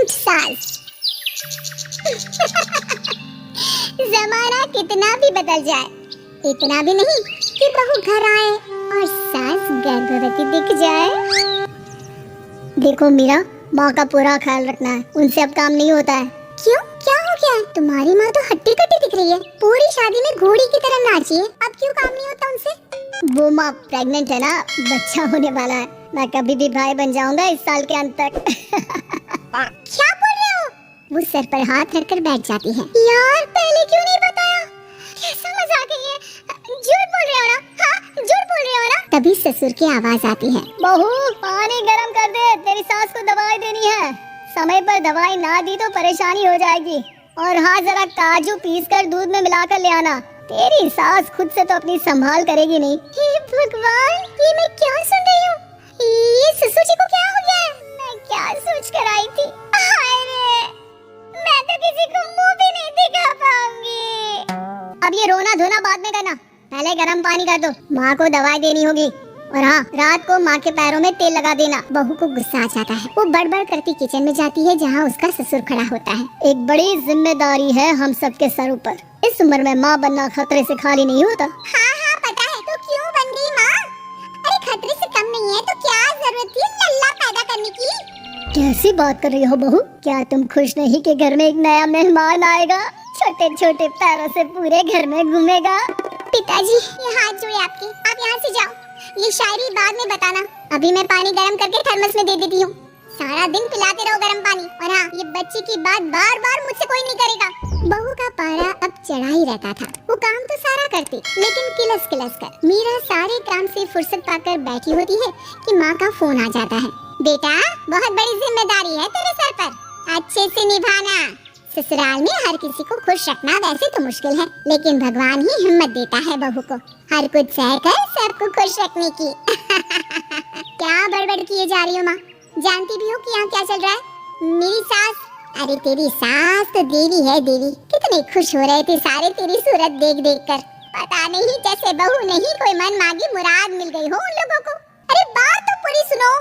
Cute सास। जमाना कितना भी बदल जाए, इतना भी नहीं कि बहू घर आए और सास गर्भवती दिख जाए। देखो मीरा, माँ का पूरा ख्याल रखना है, उनसे अब काम नहीं होता है। क्यों, क्या हो गया? तुम्हारी माँ तो हट्टी कट्टी दिख रही है, पूरी शादी में घोड़ी की तरह नाची है, अब क्यों काम नहीं होता उनसे? वो माँ प्रेग्नेंट है ना, बच्चा होने वाला है, मैं कभी भी भाई बन जाऊंगा इस साल के अंत तक। क्या बोल रहे हो? वो सर पर हाथ रखकर बैठ जाती है। यार पहले क्यों नहीं बताया? कैसा मजाक है ये? झूठ बोल रहे हो ना? हाँ, झूठ बोल रहे हो ना? तभी ससुर की आवाज आती है। बहू, पानी गरम कर दे, तेरी सास को दवाई देनी है। समय पर दवाई ना दी तो परेशानी हो जाएगी। और हाँ, जरा काजू पीस कर दूध में मिलाकर ले आना, तेरी सास खुद से तो अपनी संभाल करेगी नहीं। हे भगवान, ये मैं क्या सुन रही हूँ? ये ससुर जी को क्या हो गया है? मैं क्या सोच कर आई थी? अरे, मैं तो किसी को मुंह भी नहीं दिखा पाऊंगी। अब ये रोना धोना बाद में करना, पहले गर्म पानी कर दो, माँ को दवाई देनी होगी। और हाँ, रात को माँ के पैरों में तेल लगा देना। बहू को गुस्सा आ जाता है, वो बड़बड़ करती किचन में जाती है जहाँ उसका ससुर खड़ा होता है। एक बड़ी जिम्मेदारी है हम सबके सर ऊपर, इस उम्र में माँ बनना खतरे से खाली नहीं होता। हाँ हाँ पता है, तो क्यों बन गई माँ? अरे खतरे से कम नहीं है तो क्या जरूरत थी लल्ला पैदा करने की? कैसी बात कर रही हो बहू? क्या तुम खुश नहीं कि घर में एक नया मेहमान आएगा, छोटे छोटे पैरों से पूरे घर में घूमेगा? पिताजी, ये हाथ जोड़े आपके, आप यहाँ से जाओ, ये शायरी बाद में बताना, अभी मैं पानी गर्म करके थर्मस में दे देती हूँ। सारा दिन पिलाते रहो गर्म पानी। और हाँ, ये बच्चे की बात बार बार मुझसे कोई नहीं करेगा। बहू का पारा अब चढ़ा ही रहता था, वो काम तो सारा करती, लेकिन किलस किलस कर। मीरा सारे काम से फुर्सत पाकर बैठी होती है कि माँ का फोन आ जाता है। बेटा, बहुत बड़ी जिम्मेदारी है तेरे सर पर, अच्छे से निभाना। ससुराल में हर किसी को खुश रखना वैसे तो मुश्किल है, लेकिन भगवान ही हिम्मत देता है बहू को हर कुछ सहकर सबको खुश रखने की। क्या बड़बड़ किए जा रही हो माँ? जानती भी हो कि यहाँ क्या चल रहा है? मेरी सास, अरे तेरी सास तो देवी है देवी। कितने खुश हो रहे थे सारे तेरी सूरत देख देख कर। पता नहीं जैसे बहू नहीं कोई मन मांगी मुराद मिल गई हो उन लोगों को। अरे बात तो पूरी सुनो।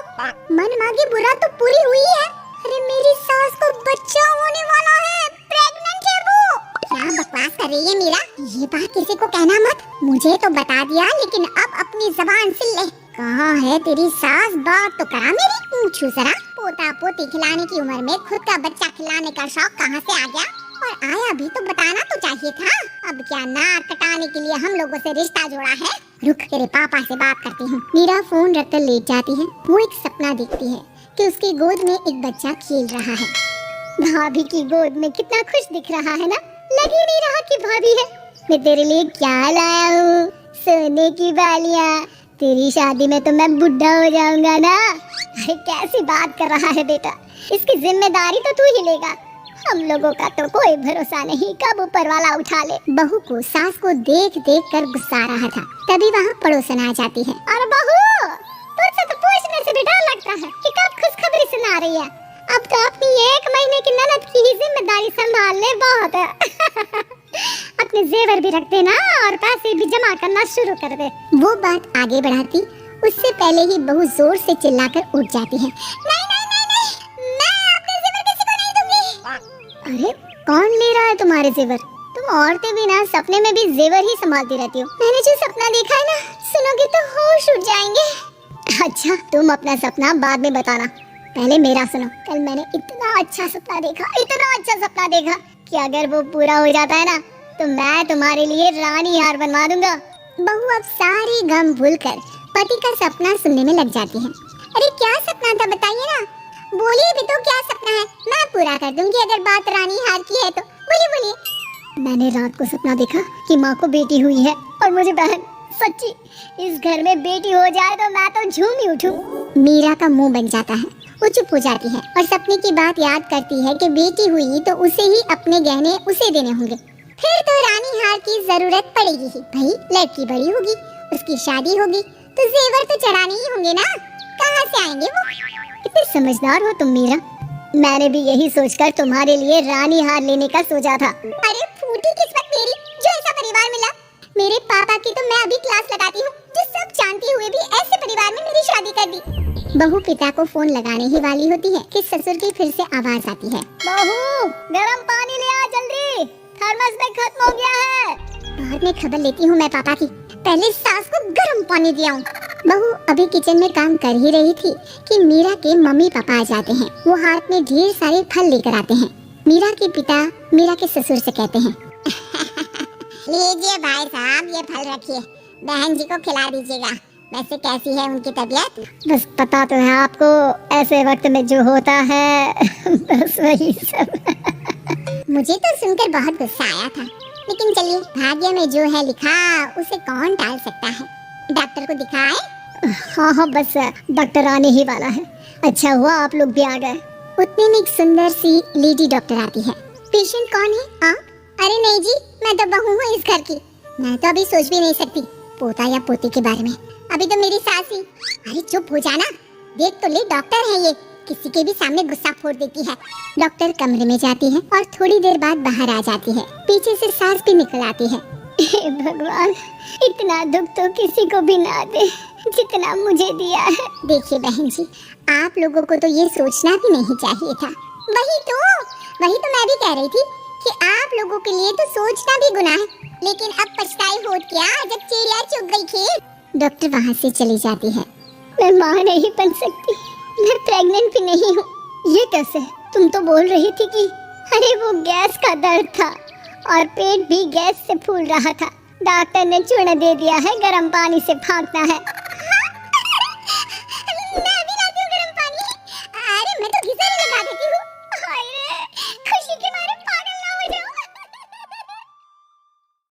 मन मांगी मुराद तो पूरी हुई है। अरे मेरी सास को बच्चा होने वाला है, प्रेग्नेंट है वो। क्या बकवास कर रही है मीरा? ये बात किसी को कहना मत। मुझे तो बता दिया, लेकिन अब अपनी जबान से ले। कहाँ है तेरी सास? बात तो करा मेरी। पूछू जरा, पोता पोती खिलाने की उम्र में खुद का बच्चा खिलाने का शौक कहाँ से आ गया? और आया भी तो बताना तो चाहिए था। अब क्या नाक कटाने के लिए हम लोगों से रिश्ता जोड़ा है? रुक, तेरे पापा से बात करती हूँ। मीरा फोन रखकर लेट जाती है। वो एक सपना देखती है कि उसकी गोद में एक बच्चा खेल रहा है। भाभी की गोद में कितना खुश दिख रहा है ना, लग ही नहीं रहा कि भाभी है। मैं तेरे लिए क्या लाया हूँ, सोने की बालियाँ। तेरी शादी में तो मैं बुढ़ा हो जाऊंगा ना। अरे कैसी बात कर रहा है बेटा, इसकी जिम्मेदारी तो तू ही लेगा। हम लोगों का तो कोई भरोसा नहीं, कब ऊपर वाला उठा ले। बहू को सास को देख देख कर गुस्सा आ रहा था, तभी वहाँ पड़ोसन आ जाती है। अरे बहू, तुझसे तो पूछने से भी डर लगता है कि कब खुशखबरी सुना रही है। अब तो अपनी 1 महीने की ननद की ही जिम्मेदारी संभालने बहुत है। अपने जेवर भी रख देना और पैसे भी जमा करना शुरू कर दे। वो बात आगे बढ़ाती, उससे पहले ही बहू जोर से चिल्लाकर उठ जाती है। नहीं नहीं नहीं नहीं, मैं अपने जेवर किसी को नहीं दूंगी। अरे कौन ले रहा है तुम्हारे जेवर? तुम औरतें भी ना सपने में भी जेवर ही संभालती रहती हो। मैंने जो सपना देखा है ना, सुनोगे तो होश उड़ जाएंगे। अच्छा, तुम अपना सपना बाद में बताना, पहले मेरा सुनो। कल मैंने इतना अच्छा सपना देखा, इतना अच्छा सपना देखा कि अगर वो पूरा हो जाता है ना, तो मैं तुम्हारे लिए रानी हार बनवा दूंगा। बहू अब सारी गम भूलकर पति का सपना सुनने में लग जाती है। अरे क्या सपना था बताइए ना, बोलिए भी तो, क्या सपना है? मैं पूरा कर दूंगी अगर बात रानी हार की है तो। बोलिए बोलिए। मैंने रात को सपना देखा कि माँ को बेटी हुई है और मुझे बहन। सच्ची, इस घर में बेटी हो जाए तो मैं तो झूम ही उठूं। मीरा का मुंह बन जाता है, वो चुप हो जाती है और सपने की बात याद करती है कि बेटी हुई तो उसे ही अपने गहने उसे देने होंगे। फिर तो रानी हार की जरूरत पड़ेगी ही। भाई लड़की बड़ी होगी, उसकी शादी होगी तो जेवर तो चढ़ाने ही होंगे ना, कहाँ से आएंगे वो? कितने समझदार हो तुम मीरा। मैंने भी यही सोचकर तुम्हारे लिए रानी हार लेने का सोचा था। अरे फूटी किस्मत मेरी, जो ऐसा परिवार मिला। मेरे पापा की तो मैं अभी क्लास लगाती हूँ, जो सब जानते हुए भी ऐसे परिवार में मेरी शादी कर दी। बहू पिता को फोन लगाने ही वाली होती है कि ससुर की फिर से आवाज आती है, बहू गरम पानी ले आ जल्दी, थर्मस में खत्म हो गया है। बाद में खबर लेती हूँ मैं पापा की, पहले सास को गरम पानी दिया हूँ। बहू अभी किचन में काम कर ही रही थी कि मीरा के मम्मी पापा आ जाते हैं। वो हाथ में ढेर सारे फल लेकर आते हैं। मीरा के पिता मीरा के ससुर से कहते हैं, लीजिए भाई साहब, ये फल रखिए, बहन जी को खिला दीजिएगा। वैसे कैसी है उनकी तबीयत? बस पता तो है आपको, ऐसे वक्त में जो होता है बस वही सब। मुझे तो सुनकर बहुत गुस्सा आया था, लेकिन चलिए, भाग्य में जो है लिखा उसे कौन टाल सकता है। डॉक्टर को दिखाए? हाँ, बस डॉक्टर आने ही वाला है। अच्छा हुआ आप लोग भी आ गए। उतने में एक सुंदर सी लेडी डॉक्टर आती है। पेशेंट कौन है आप? अरे नहीं जी, मैं तो बहू हूँ इस घर की। मैं तो अभी सोच भी नहीं सकती पोता या पोती के बारे में, अभी तो मेरी सास ही। अरे चुप हो जाना, देख तो ले, डॉक्टर है ये, किसी के भी सामने गुस्सा फोड़ देती है। डॉक्टर कमरे में जाती है और थोड़ी देर बाद बाहर आ जाती है। पीछे से सास भी निकल आती है। हे भगवान, इतना दुख तो किसी को भी ना दे जितना मुझे दिया है। देखिए बहन जी, आप लोगों को तो ये सोचना भी नहीं चाहिए था। वही तो मैं भी कह रही थी कि आप लोगों के लिए तो सोचना भी गुनाह है, लेकिन अब पछताई हो क्या जब चिड़िया चुग गई खेत। डॉक्टर वहाँ से चली जाती है। मैं माँ नहीं बन सकती, मैं प्रेग्नेंट भी नहीं हूँ। ये कैसे? तुम तो बोल रही थी कि अरे वो गैस का दर्द था और पेट भी गैस से फूल रहा था। डॉक्टर ने चूर्ण दे दिया है, गर्म पानी से फाँकना है।